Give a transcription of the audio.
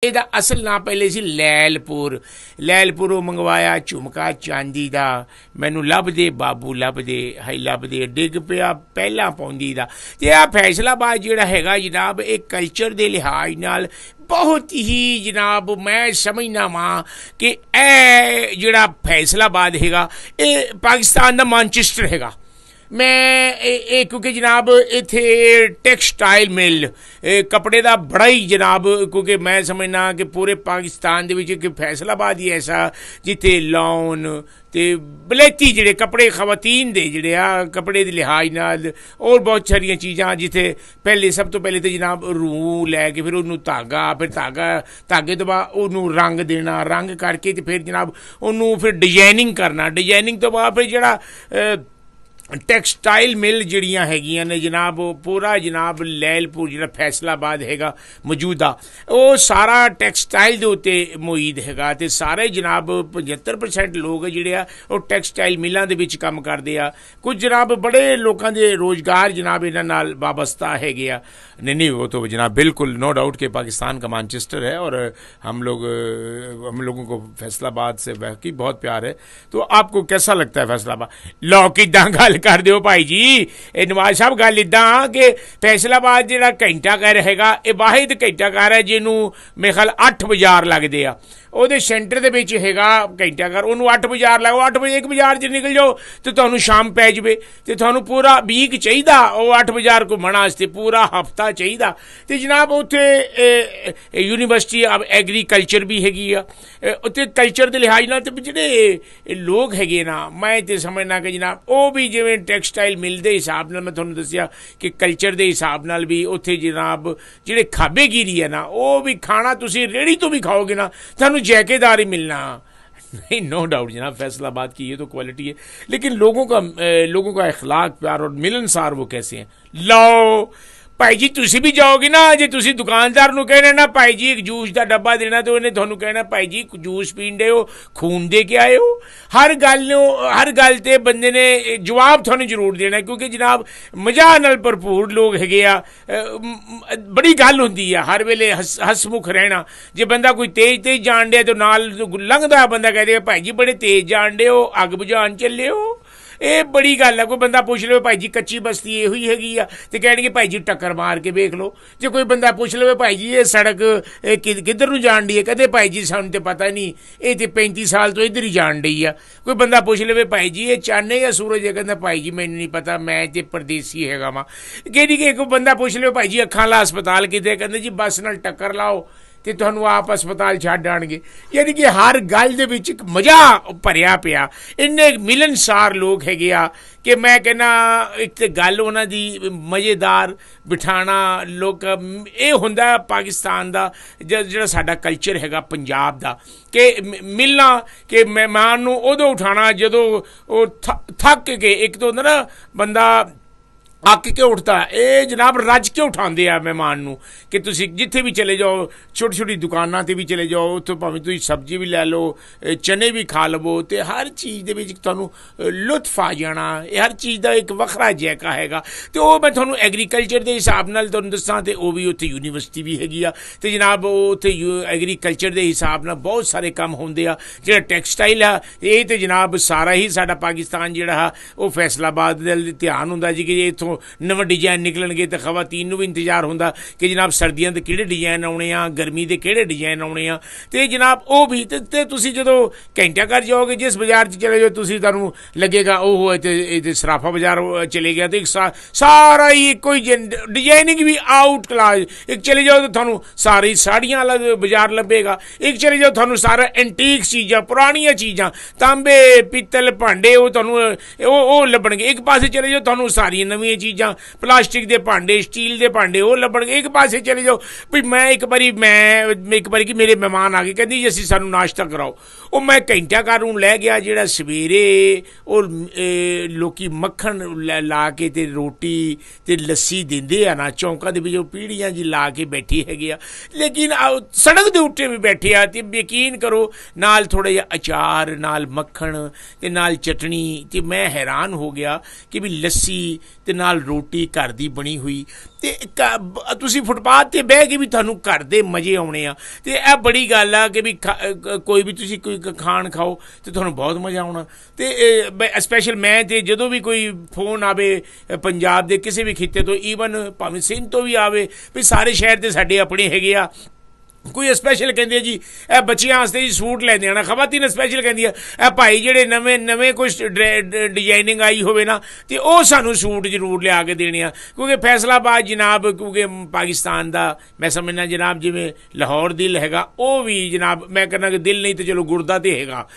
ਇਹਦਾ ਅਸਲ ਨਾਂ ਪਹਿਲੇ ਸੀ ਲੈਲਪੁਰ। ਲੈਲਪੁਰੋਂ ਮੰਗਵਾਇਆ ਝੁਮਕਾ ਚਾਂਦੀ ਦਾ, ਮੈਨੂੰ ਲੱਭਦੇ ਬਾਬੂ ਲੱਭਦੇ, ਹਾਈ ਲੱਭਦੇ ਡਿੱਗ ਪਿਆ ਪਹਿਲਾਂ ਪਾਉਂਦੀ ਦਾ। ਅਤੇ ਆਹ ਫੈਸਲਾਬਾਦ ਜਿਹੜਾ ਹੈਗਾ ਜਨਾਬ, ਇਹ ਕਲਚਰ ਦੇ ਲਿਹਾਜ਼ ਨਾਲ ਬਹੁਤ ਹੀ ਜਨਾਬ ਮੈਂ ਸਮਝਦਾ ਵਾਂ ਕਿ ਇਹ ਜਿਹੜਾ ਫੈਸਲਾਬਾਦ ਹੈਗਾ ਇਹ ਪਾਕਿਸਤਾਨ ਦਾ ਮਾਨਚੈਸਟਰ ਹੈਗਾ। ਮੈਂ ਇਹ ਕਿਉਂਕਿ ਜਨਾਬ ਇੱਥੇ ਟੈਕਸਟਾਈਲ ਮਿਲ ਕੱਪੜੇ ਦਾ ਬੜਾ ਹੀ ਜਨਾਬ, ਕਿਉਂਕਿ ਮੈਂ ਸਮਝਦਾ ਕਿ ਪੂਰੇ ਪਾਕਿਸਤਾਨ ਦੇ ਵਿੱਚ ਕਿ ਫੈਸਲਾਬਾਦ ਹੀ ਐਸਾ ਜਿੱਥੇ ਲਾਉਣ ਅਤੇ ਬਲੈਤੀ ਜਿਹੜੇ ਕੱਪੜੇ ਖਵਾਤੀਨ ਦੇ ਜਿਹੜੇ ਆ ਕੱਪੜੇ ਦੇ ਲਿਹਾਜ਼ ਨਾਲ ਔਰ ਬਹੁਤ ਸਾਰੀਆਂ ਚੀਜ਼ਾਂ, ਜਿੱਥੇ ਪਹਿਲੇ ਸਭ ਤੋਂ ਪਹਿਲੇ ਤਾਂ ਜਨਾਬ ਰੂਹ ਲੈ ਕੇ ਫਿਰ ਉਹਨੂੰ ਧਾਗਾ, ਫਿਰ ਧਾਗੇ ਤੋਂ ਬਾਅਦ ਉਹਨੂੰ ਰੰਗ ਦੇਣਾ, ਰੰਗ ਕਰਕੇ ਅਤੇ ਫਿਰ ਜਨਾਬ ਉਹਨੂੰ ਫਿਰ ਡਿਜ਼ਾਈਨਿੰਗ ਕਰਨਾ, ਡਿਜ਼ਾਈਨਿੰਗ ਤੋਂ ਬਾਅਦ ਫਿਰ ਜਿਹੜਾ ਟੈਕਸਟਾਈਲ ਮਿਲ ਜਿਹੜੀਆਂ ਹੈਗੀਆਂ ਨੇ ਜਨਾਬ, ਉਹ ਪੂਰਾ ਜਨਾਬ ਲੈਲਪੁਰ ਜਿਹੜਾ ਫੈਸਲਾਬਾਦ ਹੈਗਾ ਮੌਜੂਦਾ, ਉਹ ਸਾਰਾ ਟੈਕਸਟਾਈਲ ਦੇ ਉੱਤੇ ਮੁਈਦ ਹੈਗਾ। ਅਤੇ ਸਾਰੇ ਜਨਾਬ 75% ਲੋਕ ਜਿਹੜੇ ਆ ਉਹ ਟੈਕਸਟਾਈਲ ਮਿਲਾਂ ਦੇ ਵਿੱਚ ਕੰਮ ਕਰਦੇ ਆ। ਕੁਝ ਜਨਾਬ ਬੜੇ ਲੋਕਾਂ ਦੇ ਰੋਜ਼ਗਾਰ जनाब ਇਹਨਾਂ ਨਾਲ वाबस्ता ਹੈਗੇ ਆ। नहीं वो तो जनाब बिल्कुल नो डाउट कि पाकिस्तान का मानचेस्टर है और हम लोगों को फैसलाबाद से वाकई बहुत प्यार है। तो आपको कैसा लगता है फैसलाबाद? लो किदां गल कर दिओ भाई जी, नवाज साहब गल इदां कि फैसलाबाद जिहड़ा घंटा घर हैगा ये वाहिद घंटा घर है जिन्हों मेरे ख्याल 8 बाजार लगते आ। ਉਹਦੇ ਸੈਂਟਰ ਦੇ ਵਿੱਚ ਹੈਗਾ ਘੰਟਾ ਘਰ, ਉਹਨੂੰ 8 ਬਾਜ਼ਾਰ ਲਾਓ, 8 ਵਜੇ ਇੱਕ ਬਾਜ਼ਾਰ 'ਚ ਨਿਕਲ ਜਾਓ ਅਤੇ ਤੁਹਾਨੂੰ ਸ਼ਾਮ ਪੈ ਜਾਵੇ। ਅਤੇ ਤੁਹਾਨੂੰ ਪੂਰਾ ਵੀਕ ਚਾਹੀਦਾ ਉਹ 8 ਬਾਜ਼ਾਰ ਘੁੰਮਣ ਵਾਸਤੇ, ਪੂਰਾ ਹਫ਼ਤਾ ਚਾਹੀਦਾ। ਅਤੇ ਜਨਾਬ ਉੱਥੇ ਯੂਨੀਵਰਸਿਟੀ ਆਫ ਐਗਰੀਕਲਚਰ ਵੀ ਹੈਗੀ ਆ। ਉੱਥੇ ਕਲਚਰ ਦੇ ਲਿਹਾਜ਼ ਨਾਲ ਅਤੇ ਜਿਹੜੇ ਲੋਕ ਹੈਗੇ ਨਾ, ਮੈਂ ਤਾਂ ਸਮਝਦਾ ਕਿ ਜਨਾਬ ਉਹ ਵੀ ਜਿਵੇਂ ਟੈਕਸਟਾਈਲ ਮਿਲ ਦੇ ਹਿਸਾਬ ਨਾਲ ਮੈਂ ਤੁਹਾਨੂੰ ਦੱਸਿਆ ਕਿ ਕਲਚਰ ਦੇ ਹਿਸਾਬ ਨਾਲ ਵੀ ਉੱਥੇ ਜਨਾਬ ਜਿਹੜੇ ਖਾਬੇਗੀਰੀ ਹੈ ਨਾ, ਉਹ ਵੀ ਖਾਣਾ ਤੁਸੀਂ ਰੇਹੜੀ ਤੋਂ ਵੀ ਖਾਓਗੇ ਨਾ ਤੁਹਾਨੂੰ जायकेदार ही मिलना। नहीं नो डाउट जनाब फैसलाबाद की ये तो क्वालिटी है, लेकिन लोगों का अखलाक प्यार और मिलनसार वो कैसे हैं? लो भाई जी तुसी भी जाओगे ना, जे तुसी दुकानदार नूं कहना ना भाई जी एक जूस का डब्बा देना, तो उन्हें तुहानूं कहना भाई जी जूस पीन दे हो, खून दे के आए हो। हर गल ते बंदे ने जवाब तुहानूं जरूर देना, क्योंकि जनाब मज़ाक नाल भरपूर लोग हैगे आ। बड़ी गल हुंदी आ हर वेले हसमुख रहना। जे बंदा कोई तेज जान डे तो नाल लंघदा बंदा कह देगा भाई जी बड़े तेज जान डे हो, अग बुझाण चले हो। ਇਹ ਬੜੀ ਗੱਲ ਹੈ। ਕੋਈ ਬੰਦਾ ਪੁੱਛ ਲਵੇ ਭਾਈ ਜੀ ਕੱਚੀ ਬਸਤੀ ਇਹੋ ਹੀ ਹੈਗੀ ਆ, ਅਤੇ ਕਹਿਣਗੇ ਭਾਈ ਜੀ ਟੱਕਰ ਮਾਰ ਕੇ ਵੇਖ ਲਓ। ਜੇ ਕੋਈ ਬੰਦਾ ਪੁੱਛ ਲਵੇ ਭਾਈ ਜੀ ਇਹ ਸੜਕ ਕਿੱਧਰ ਨੂੰ ਜਾਣ ਡਈ ਹੈ, ਕਹਦੇ ਭਾਈ ਜੀ ਸਾਨੂੰ ਤਾਂ ਪਤਾ ਨਹੀਂ, ਇਹ ਤਾਂ 35 ਸਾਲ ਤੋਂ ਇੱਧਰ ਹੀ ਜਾਣ ਡਈ ਆ। ਕੋਈ ਬੰਦਾ ਪੁੱਛ ਲਵੇ ਭਾਈ ਜੀ ਇਹ ਚੰਨ ਹੈ ਜਾਂ ਸੂਰਜ ਹੈ, ਕਹਿੰਦਾ ਭਾਈ ਜੀ ਮੈਨੂੰ ਨਹੀਂ ਪਤਾ, ਮੈਂ ਤਾਂ ਪਰਦੇਸੀ ਹੈਗਾ ਵਾਂ। ਕਹਿੰਦੀ ਕਿ ਇੱਕ ਬੰਦਾ ਪੁੱਛ ਲਵੇ ਭਾਈ ਜੀ ਅੱਖਾਂ ਵਾਲਾ ਹਸਪਤਾਲ ਕਿੱਥੇ, ਕਹਿੰਦੇ ਜੀ ਬੱਸ ਨਾਲ ਟੱਕਰ ਲਾਓ ਅਤੇ ਤੁਹਾਨੂੰ ਆਪ ਹਸਪਤਾਲ ਛੱਡ ਆਉਣਗੇ। ਯਾਨੀ ਕਿ ਹਰ ਗੱਲ ਦੇ ਵਿੱਚ ਇੱਕ ਮਜ਼ਾ ਭਰਿਆ ਪਿਆ। ਇੰਨੇ ਮਿਲਨਸਾਰ ਲੋਕ ਹੈਗੇ ਆ ਕਿ ਮੈਂ ਕਹਿੰਦਾ ਇੱਕ ਤਾਂ ਗੱਲ ਉਹਨਾਂ ਦੀ ਮਜ਼ੇਦਾਰ ਬਿਠਾਣਾ ਲੋਕ, ਇਹ ਹੁੰਦਾ ਪਾਕਿਸਤਾਨ ਦਾ ਜਿਹੜਾ ਸਾਡਾ ਕਲਚਰ ਹੈਗਾ ਪੰਜਾਬ ਦਾ, ਕਿ ਮਿਲਣਾ, ਕਿ ਮਹਿਮਾਨ ਨੂੰ ਉਦੋਂ ਉਠਾਉਣਾ ਜਦੋਂ ਉਹ ਥੱਕ ਕੇ, ਇੱਕ ਤਾਂ ਹੁੰਦਾ ਨਾ ਬੰਦਾ ਅੱਕ ਕੇ ਉੱਠਦਾ, ਇਹ ਜਨਾਬ ਰੱਜ ਕੇ ਉਠਾਉਂਦੇ ਆ ਮਹਿਮਾਨ ਨੂੰ ਕਿ ਤੁਸੀਂ ਜਿੱਥੇ ਵੀ ਚਲੇ ਜਾਓ, ਛੋਟੀ ਛੋਟੀ ਦੁਕਾਨਾਂ 'ਤੇ ਵੀ ਚਲੇ ਜਾਓ, ਉੱਥੋਂ ਭਾਵੇਂ ਤੁਸੀਂ ਸਬਜ਼ੀ ਵੀ ਲੈ ਲਓ, ਚਨੇ ਵੀ ਖਾ ਲਵੋ, ਅਤੇ ਹਰ ਚੀਜ਼ ਦੇ ਵਿੱਚ ਤੁਹਾਨੂੰ ਲੁਤਫ ਆ ਜਾਣਾ। ਇਹ ਹਰ ਚੀਜ਼ ਦਾ ਇੱਕ ਵੱਖਰਾ ਜਾਇਕਾ ਹੈਗਾ। ਅਤੇ ਉਹ ਮੈਂ ਤੁਹਾਨੂੰ ਐਗਰੀਕਲਚਰ ਦੇ ਹਿਸਾਬ ਨਾਲ ਤੁਹਾਨੂੰ ਦੱਸਾਂ, ਅਤੇ ਉਹ ਵੀ ਉੱਥੇ ਯੂਨੀਵਰਸਿਟੀ ਵੀ ਹੈਗੀ ਆ, ਅਤੇ ਜਨਾਬ ਉਹ ਉੱਥੇ ਐਗਰੀਕਲਚਰ ਦੇ ਹਿਸਾਬ ਨਾਲ ਬਹੁਤ ਸਾਰੇ ਕੰਮ ਹੁੰਦੇ ਆ। ਜਿਹੜਾ ਟੈਕਸਟਾਈਲ ਆ ਇਹ ਤਾਂ ਜਨਾਬ ਸਾਰਾ ਹੀ ਸਾਡਾ ਪਾਕਿਸਤਾਨ ਜਿਹੜਾ ਆ ਉਹ ਫੈਸਲਾਬਾਦ ਦੇ ਧਿਆਨ ਹੁੰਦਾ ਜੀ ਕਿ ਇੱਥੋਂ ਨਵੇਂ ਡਿਜ਼ਾਈਨ ਨਿਕਲਣਗੇ। ਅਤੇ ਖਵਾਤੀਨ ਨੂੰ ਵੀ ਇੰਤਜ਼ਾਰ ਹੁੰਦਾ ਕਿ ਜਨਾਬ ਸਰਦੀਆਂ ਦੇ ਕਿਹੜੇ ਡਿਜ਼ਾਈਨ ਆਉਣੇ ਆ, ਗਰਮੀ ਦੇ ਕਿਹੜੇ ਡਿਜ਼ਾਈਨ ਆਉਣੇ ਆ। ਅਤੇ ਜਨਾਬ ਉਹ ਵੀ ਅਤੇ ਤੁਸੀਂ ਜਦੋਂ ਘੰਟਾ ਘਰ ਜਾਓਗੇ, ਜਿਸ ਬਾਜ਼ਾਰ 'ਚ ਚਲੇ ਜਾਓ, ਤੁਸੀਂ ਤੁਹਾਨੂੰ ਲੱਗੇਗਾ ਉਹ ਇੱਥੇ ਸਰਾਫਾ ਬਾਜ਼ਾਰ ਚਲੇ ਗਿਆ, ਅਤੇ ਸਾਰਾ ਹੀ ਇੱਕੋ ਹੀ ਡਿਜ਼ਾਈਨਿੰਗ ਵੀ ਆਊਟ ਕਲਾਸ। ਇੱਕ ਚਲੇ ਜਾਓ ਤਾਂ ਤੁਹਾਨੂੰ ਸਾਰੀ ਸਾੜੀਆਂ ਵਾਲਾ ਬਾਜ਼ਾਰ ਲੱਭੇਗਾ, ਇੱਕ ਚਲੇ ਜਾਓ ਤੁਹਾਨੂੰ ਸਾਰਾ ਐਂਟੀਕ ਚੀਜ਼ਾਂ, ਪੁਰਾਣੀਆਂ ਚੀਜ਼ਾਂ, ਤਾਂਬੇ ਪਿੱਤਲ ਭਾਂਡੇ ਉਹ ਤੁਹਾਨੂੰ ਉਹ ਲੱਭਣਗੇ। ਇੱਕ ਪਾਸੇ ਚਲੇ ਜਾਓ ਤੁਹਾਨੂੰ ਸਾਰੀਆਂ ਨਵੀਆਂ ਚੀਜ਼ਾਂ, ਪਲਾਸਟਿਕ ਦੇ ਭਾਂਡੇ, ਸਟੀਲ ਦੇ ਭਾਂਡੇ ਉਹ ਲੱਭਣਗੇ। ਇੱਕ ਪਾਸੇ ਚਲੇ ਜਾਓ ਵੀ ਮੈਂ ਇੱਕ ਵਾਰੀ ਕਿ ਮੇਰੇ ਮਹਿਮਾਨ ਆ ਗਏ, ਕਹਿੰਦੀ ਜੀ ਅਸੀਂ ਸਾਨੂੰ ਨਾਸ਼ਤਾ ਕਰਾਓ। ਉਹ ਮੈਂ ਘੰਟਾ ਘਰ ਨੂੰ ਲੈ ਗਿਆ, ਜਿਹੜਾ ਸਵੇਰੇ ਉਹ ਲੋਕੀ ਮੱਖਣ ਲਾ ਕੇ ਅਤੇ ਰੋਟੀ ਅਤੇ ਲੱਸੀ ਦਿੰਦੇ ਆ ਨਾ, ਚੌਂਕਾਂ ਦੇ ਵਿੱਚ ਉਹ ਪੀੜੀਆਂ ਜੀ ਲਾ ਕੇ ਬੈਠੇ ਹੈਗੇ ਆ, ਲੇਕਿਨ ਸੜਕ ਦੇ ਉੱਤੇ ਵੀ ਬੈਠੇ ਆ। ਅਤੇ ਯਕੀਨ ਕਰੋ ਨਾਲ ਥੋੜ੍ਹਾ ਜਿਹਾ ਅਚਾਰ, ਨਾਲ ਮੱਖਣ ਅਤੇ ਨਾਲ ਚਟਣੀ, ਅਤੇ ਮੈਂ ਹੈਰਾਨ ਹੋ ਗਿਆ ਕਿ ਵੀ ਲੱਸੀ ਅਤੇ ਨਾਲ ਨਾਲ ਰੋਟੀ ਘਰ ਦੀ ਬਣੀ ਹੋਈ, ਤੇ ਤੁਸੀਂ ਫੁੱਟਪਾਥ 'ਤੇ ਬਹਿ ਕੇ ਵੀ ਤੁਹਾਨੂੰ ਘਰ ਦੇ ਮਜ਼ੇ ਆਉਣੇ ਆ। ਅਤੇ ਇਹ ਬੜੀ ਗੱਲ ਆ ਕਿ ਵੀ ਕੋਈ ਵੀ ਤੁਸੀਂ ਕੋਈ ਖਾਣ ਖਾਓ ਅਤੇ ਤੁਹਾਨੂੰ ਬਹੁਤ ਮਜ਼ਾ ਆਉਣਾ। ਅਤੇ ਸਪੈਸ਼ਲ ਮੈਂ ਤਾਂ ਜਦੋਂ ਵੀ ਕੋਈ ਫੋਨ ਆਵੇ ਪੰਜਾਬ ਦੇ ਕਿਸੇ ਵੀ ਖਿੱਤੇ ਤੋਂ, ਈਵਨ ਭਾਵੇਂ ਸਿੰਧ ਤੋਂ ਵੀ ਆਵੇ, ਵੀ ਸਾਰੇ ਸ਼ਹਿਰ ਤੇ ਸਾਡੇ ਆਪਣੇ ਹੈਗੇ ਆ। ਕੋਈ ਸਪੈਸ਼ਲ ਕਹਿੰਦੇ ਜੀ ਇਹ ਬੱਚਿਆਂ ਵਾਸਤੇ ਜੀ ਸੂਟ ਲੈ ਦੇਣਾ, ਖਵਾਤੀਨ ਸਪੈਸ਼ਲ ਕਹਿੰਦੀਆਂ ਇਹ ਭਾਈ ਜਿਹੜੇ ਨਵੇਂ ਕੁਛ ਡਿਜ਼ਾਈਨਿੰਗ ਆਈ ਹੋਵੇ ਨਾ, ਤੇ ਉਹ ਸਾਨੂੰ ਸੂਟ ਜ਼ਰੂਰ ਲਿਆ ਕੇ ਦੇਣੇ ਆ। ਕਿਉਂਕਿ ਫੈਸਲਾਬਾਦ ਜਨਾਬ, ਕਿਉਂਕਿ ਪਾਕਿਸਤਾਨ ਦਾ ਮੈਂ ਸਮਝਣਾ ਜਨਾਬ, ਜਿਵੇਂ ਲਾਹੌਰ ਦਿਲ ਹੈਗਾ, ਉਹ ਵੀ ਜਨਾਬ ਮੈਂ ਕਹਿੰਦਾ ਕਿ ਦਿਲ ਨਹੀਂ ਤਾਂ ਚਲੋ ਗੁਰਦਾ ਤਾਂ ਹੈਗਾ।